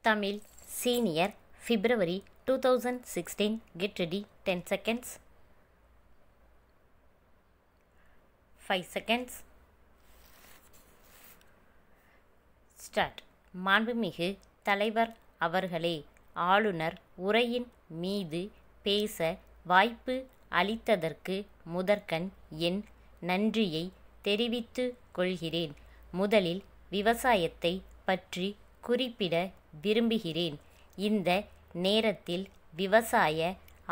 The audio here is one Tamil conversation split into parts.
Tamil Senior February 2016. Get ready. 10 seconds. 5 seconds. Start. மாண்புமிகு தலைவர் அவர்களே, ஆளுநர் உரையின் மீது பேச வாய்ப்பு அளித்ததற்கு முதற்கண் என் நன்றியை தெரிவித்துக் கொள்கிறேன். முதலில் விவசாயத்தை பற்றி குறிப்பிட விரும்புகிறேன். இந்த நேரத்தில் விவசாய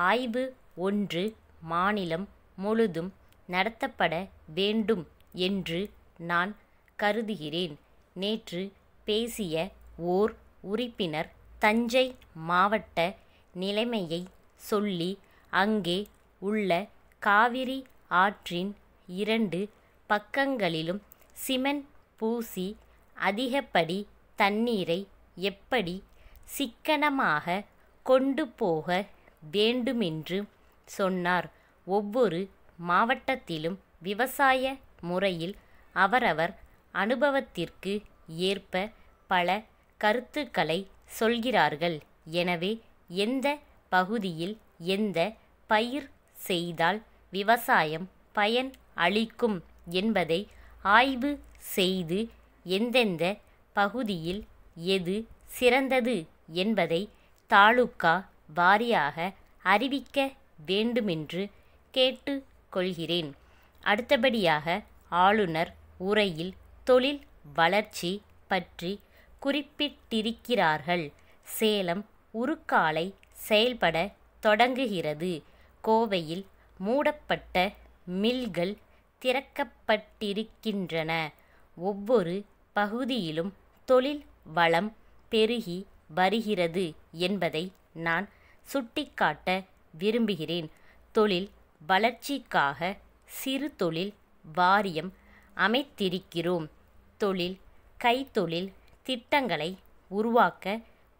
ஆய்வு ஒன்று மாநிலம் முழுதும் நடத்தப்பட வேண்டும் என்று நான் கருதுகிறேன். நேற்று பேசிய ஓர் உறுப்பினர் தஞ்சை மாவட்ட நிலைமையை சொல்லி அங்கே உள்ள காவிரி ஆற்றின் 2 பக்கங்களிலும் சிமெண்ட் பூசி அதிகப்படி தண்ணீரை எப்படி சிக்கனமாக கொண்டு போக வேண்டுமென்று சொன்னார். ஒவ்வொரு மாவட்டத்திலும் விவசாய முறையில் அவரவர் அனுபவத்திற்கு ஏற்ப பல கருத்துக்களை சொல்கிறார்கள். எனவே எந்த பகுதியில் எந்த பயிர் செய்தால் விவசாயம் பயன் அளிக்கும் என்பதை ஆய்வு செய்து எந்தெந்த பகுதியில் எது சிறந்தது என்பதை தாலுகா வாரியாக அறிவிக்க வேண்டுமென்று கேட்டுக் கொள்கிறேன். அடுத்தபடியாக ஆளுநர் உரையில் தொழில் வளர்ச்சி பற்றி குறிப்பிட்டிருக்கிறார்கள். சேலம் உருக்காலை செயல்பட தொடங்குகிறது. கோவையில் மூடப்பட்ட மில்கள் திறக்கப்பட்டிருக்கின்றன. ஒவ்வொரு பகுதியிலும் தொழில் வளம் பெருகி வருகிறது என்பதை நான் சுட்டிக்காட்ட விரும்புகிறேன். தொழில் வளர்ச்சிக்காக சிறு தொழில் வாரியம் அமைத்திருக்கிறோம். தொழில் கைத்தொழில் திட்டங்களை உருவாக்க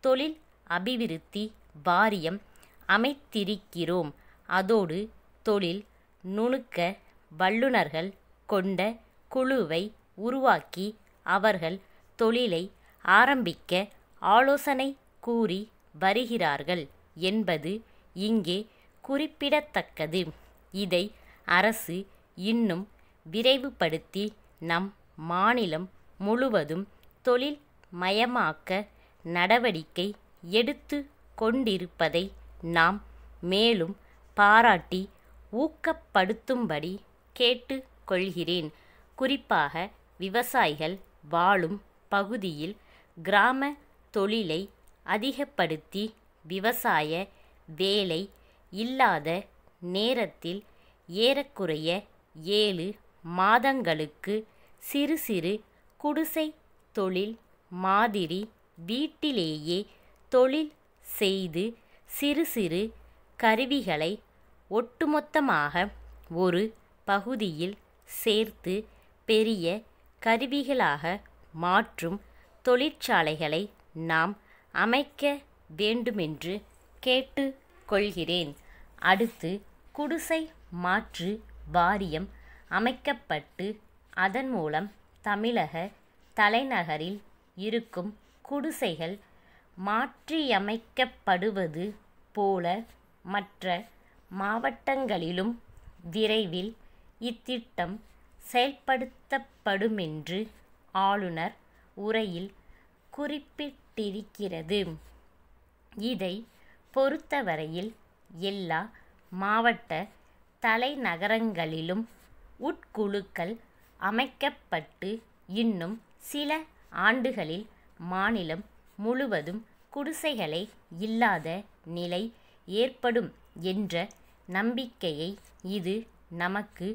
தொழில் அபிவிருத்தி வாரியம் அமைத்திருக்கிறோம். அதோடு தொழில் நுணுக்க வல்லுநர்கள் கொண்ட குழுவை உருவாக்கி அவர்கள் தொழிலை ஆரம்பிக்க ஆலோசனை கூறி வருகிறார்கள் என்பது இங்கே குறிப்பிடத்தக்கது. இதை அரசு இன்னும் விரைவுபடுத்தி நம் மாநிலம் முழுவதும் தொழில் மயமாக்க நடவடிக்கை எடுத்து கொண்டிருப்பதை நாம் மேலும் பாராட்டி ஊக்கப்படுத்தும்படி கேட்டுக் கொள்கிறேன். குறிப்பாக விவசாயிகள் வாழும் பகுதியில் கிராம தொழிலை அதிகப்படுத்தி விவசாய வேலை இல்லாத நேரத்தில் ஏறக்குறைய 7 மாதங்களுக்கு சிறு சிறு குடிசை தொழில் மாதிரி வீட்டிலேயே தொழில் செய்து சிறு சிறு கருவிகளை ஒட்டுமொத்தமாக ஒரு பகுதியில் சேர்த்து பெரிய கருவிகளாக மாற்றும் தொழிற்சாலைகளை நாம் அமைக்க வேண்டுமென்று கேட்டுக் கொள்கிறேன். அடுத்து குடிசை மாற்று வாரியம் அமைக்கப்பட்டு அதன் மூலம் தமிழக தலைநகரில் இருக்கும் குடிசைகள் மாற்றியமைக்கப்படுவது போல மற்ற மாவட்டங்களிலும் விரைவில் இத்திட்டம் செயல்படுத்தப்படுமென்று ஆளுநர் உரையில் குறிப்பிட்டிருக்கிறது. இதை பொறுத்தவரையில் எல்லா மாவட்ட தலைநகரங்களிலும் உட்குழுக்கள் அமைக்கப்பட்டு இன்னும் சில ஆண்டுகளில் மாநிலம் முழுவதும் குடிசைகளே இல்லாத நிலை ஏற்படும் என்ற நம்பிக்கையை இது நமக்கு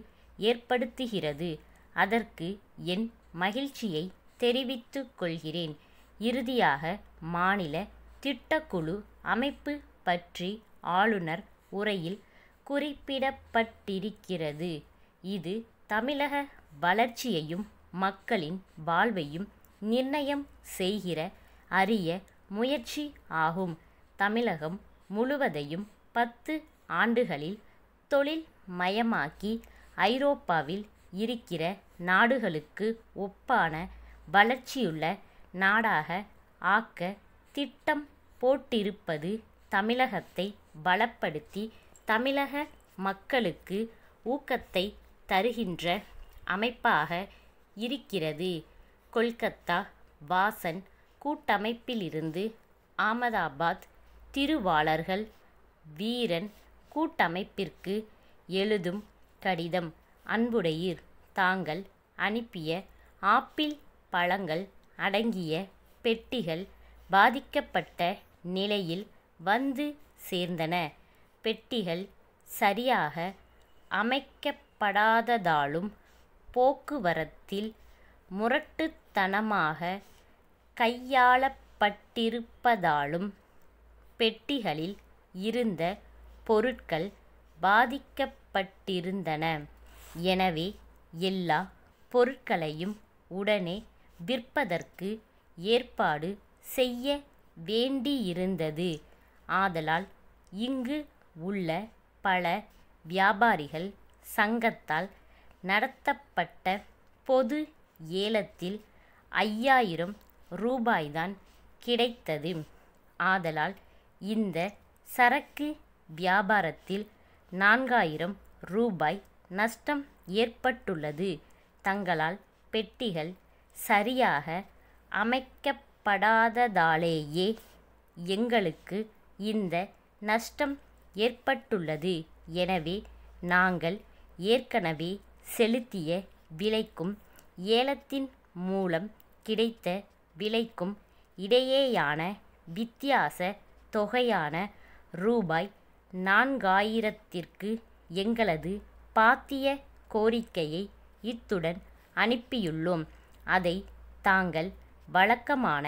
ஏற்படுத்துகிறது. அதற்கு என் மகிழ்ச்சியை தெரிவித்துக் கொள்கிறேன். இறுதியாக மாநில திட்டக்குழு அமைப்பு பற்றி ஆளுநர் உரையில் குறிப்பிடப்பட்டிருக்கிறது. இது தமிழக வளர்ச்சியையும் மக்களின் வாழ்வையும் நிர்ணயம் செய்கிற அரிய முயற்சி ஆகும். தமிழகம் முழுவதையும் 10 ஆண்டுகளில் தொழில் மயமாக்கி ஐரோப்பாவில் இருக்கிற நாடுகளுக்கு ஒப்பான வளர்ச்சியுள்ள நாடாக ஆக்க திட்டம் போட்டிருப்பது தமிழகத்தை பலப்படுத்தி தமிழக மக்களுக்கு ஊக்கத்தை தருகின்ற அமைப்பாக இருக்கிறது. கொல்கத்தா வாசன் கூட்டமைப்பிலிருந்து அகமதாபாத் திருவாளர்கள் வீரன் கூட்டமைப்பிற்கு எழுதும் கடிதம். அன்புடையீர், தாங்கள் அனுப்பிய ஆப்பிள் பழங்கள் அடங்கிய பெட்டிகள் பாதிக்கப்பட்ட நிலையில் வந்து சேர்ந்தன. பெட்டிகள் சரியாக அமைக்கப்படாததாலும் போக்குவரத்தில் முரட்டுத்தனமாக கையாளப்பட்டிருப்பதாலும் பெட்டிகளில் இருந்த பொருட்கள் பாதிக்கப்பட்டிருந்தன. எனவே எல்லா பொருட்களையும் உடனே விற்பதற்கு ஏற்பாடு செய்ய வேண்டியிருந்தது. ஆதலால் இங்கு உள்ள பல வியாபாரிகள் சங்கத்தால் நடத்தப்பட்ட பொது ஏலத்தில் 5000 ரூபாய்தான் கிடைத்தது. ஆதலால் இந்த சரக்கு வியாபாரத்தில் 4000 ரூபாய் நஷ்டம் ஏற்பட்டுள்ளது. தங்களால் பெட்டிகள் சரியாக அமைக்கப்படாததாலேயே எங்களுக்கு இந்த நஷ்டம் ஏற்பட்டுள்ளது. எனவே நாங்கள் ஏற்கனவே செலுத்திய விலைக்கும் ஏலத்தின் மூலம் கிடைத்த விலைக்கும் இடையேயான வித்தியாச தொகையான ரூபாய் 4000ற்கு எங்களது பாத்திய கோரிக்கையை இத்துடன் அனுப்பியுள்ளோம். அதை தாங்கள் வழக்கமான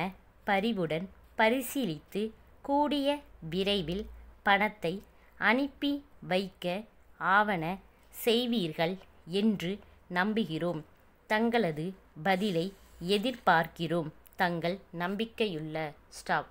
பரிவுடன் பரிசீலித்து கூடிய விரைவில் பணத்தை அனுப்பி வைக்க ஆவன செய்வீர்கள் என்று நம்புகிறோம். தங்களது பதிலை எதிர்பார்க்கிறோம். தங்கள் நம்பிக்கையுள்ள ஸ்டாப்.